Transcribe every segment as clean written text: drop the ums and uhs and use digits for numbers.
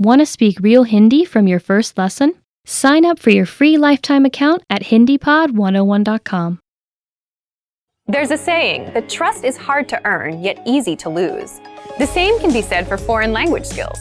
Want to speak real Hindi from your first lesson? Sign up for your free lifetime account at HindiPod101.com. There's a saying that trust is hard to earn, yet easy to lose. The same can be said for foreign language skills.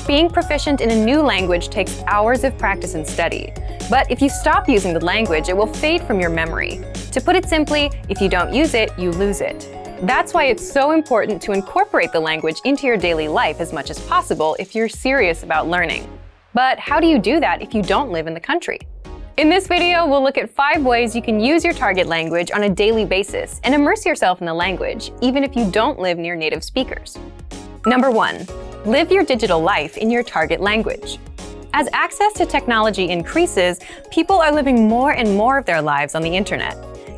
Being proficient in a new language takes hours of practice and study. But if you stop using the language, it will fade from your memory. To put it simply, if you don't use it, you lose it. That's why it's so important to incorporate the language into your daily life as much as possible if you're serious about learning. But how do you do that if you don't live in the country? In this video, we'll look at 5 ways you can use your target language on a daily basis and immerse yourself in the language, even if you don't live near native speakers. Number 1. Live your digital life in your target language. As access to technology increases, people are living more and more of their lives on the internet.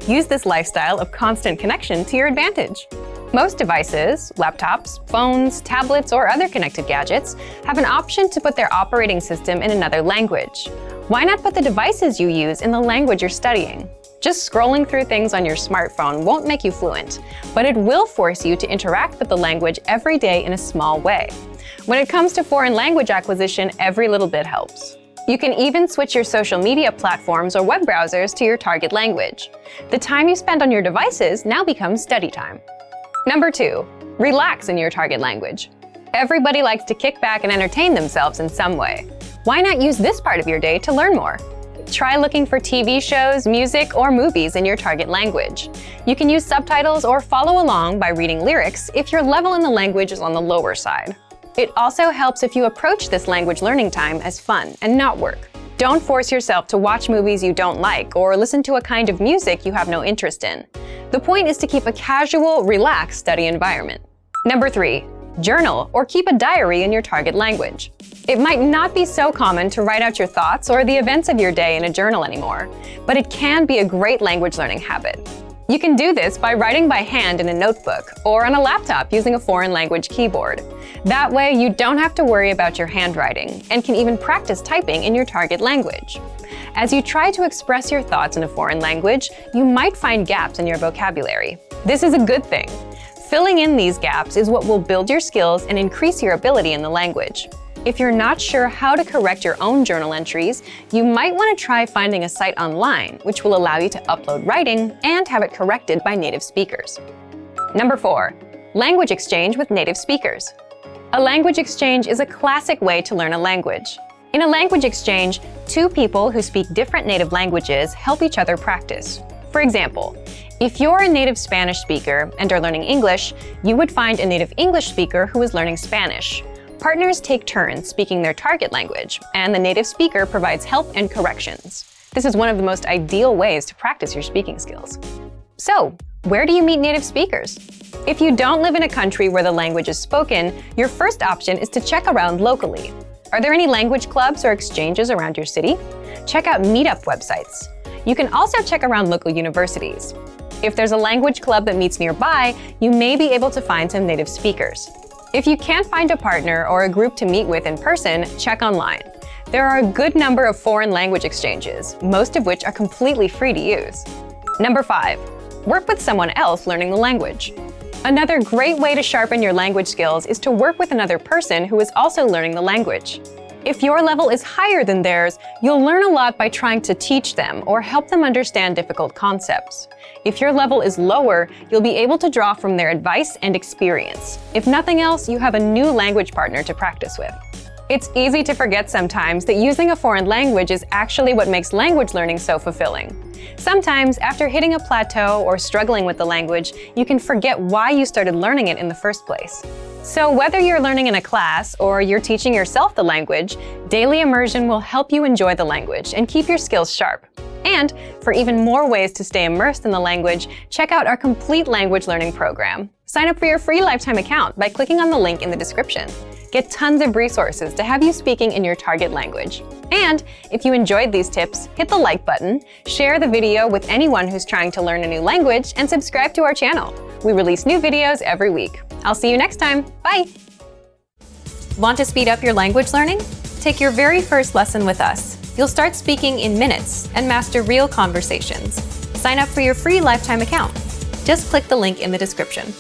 Use this lifestyle of constant connection to your advantage. Most devices, laptops, phones, tablets, or other connected gadgets have an option to put their operating system in another language. Why not put the devices you use in the language you're studying? Just scrolling through things on your smartphone won't make you fluent, but it will force you to interact with the language every day in a small way. When it comes to foreign language acquisition, every little bit helps. You can even switch your social media platforms or web browsers to your target language. The time you spend on your devices now becomes study time. Number 2. Relax in your target language. Everybody likes to kick back and entertain themselves in some way. Why not use this part of your day to learn more? Try looking for TV shows, music, or movies in your target language. You can use subtitles or follow along by reading lyrics if your level in the language is on the lower side. It also helps if you approach this language learning time as fun and not work. Don't force yourself to watch movies you don't like or listen to a kind of music you have no interest in. The point is to keep a casual, relaxed study environment. Number 3. Journal or keep a diary in your target language. It might not be so common to write out your thoughts or the events of your day in a journal anymore, but it can be a great language learning habit. You can do this by writing by hand in a notebook or on a laptop using a foreign language keyboard. That way, you don't have to worry about your handwriting and can even practice typing in your target language. As you try to express your thoughts in a foreign language, you might find gaps in your vocabulary. This is a good thing. Filling in these gaps is what will build your skills and increase your ability in the language. If you're not sure how to correct your own journal entries, you might want to try finding a site online which will allow you to upload writing and have it corrected by native speakers. Number 4. Language exchange with native speakers. A language exchange is a classic way to learn a language. In a language exchange, 2 people who speak different native languages help each other practice. For example, if you're a native Spanish speaker and are learning English, you would find a native English speaker who is learning Spanish. Partners take turns speaking their target language, and the native speaker provides help and corrections. This is one of the most ideal ways to practice your speaking skills. So, where do you meet native speakers? If you don't live in a country where the language is spoken, your first option is to check around locally. Are there any language clubs or exchanges around your city? Check out meetup websites. You can also check around local universities. If there's a language club that meets nearby, you may be able to find some native speakers. If you can't find a partner or a group to meet with in person, check online. There are a good number of foreign language exchanges, most of which are completely free to use. Number 5. Work with someone else learning the language. Another great way to sharpen your language skills is to work with another person who is also learning the language. If your level is higher than theirs, you'll learn a lot by trying to teach them or help them understand difficult concepts. If your level is lower, you'll be able to draw from their advice and experience. If nothing else, you have a new language partner to practice with. It's easy to forget sometimes that using a foreign language is actually what makes language learning so fulfilling. Sometimes, after hitting a plateau or struggling with the language, you can forget why you started learning it in the first place. So whether you're learning in a class or you're teaching yourself the language, daily immersion will help you enjoy the language and keep your skills sharp. And for even more ways to stay immersed in the language, check out our complete language learning program. Sign up for your free lifetime account by clicking on the link in the description. Get tons of resources to have you speaking in your target language. And if you enjoyed these tips, hit the like button, share the video with anyone who's trying to learn a new language, and subscribe to our channel. We release new videos every week. I'll see you next time. Bye! Want to speed up your language learning? Take your very first lesson with us. You'll start speaking in minutes and master real conversations. Sign up for your free lifetime account. Just click the link in the description.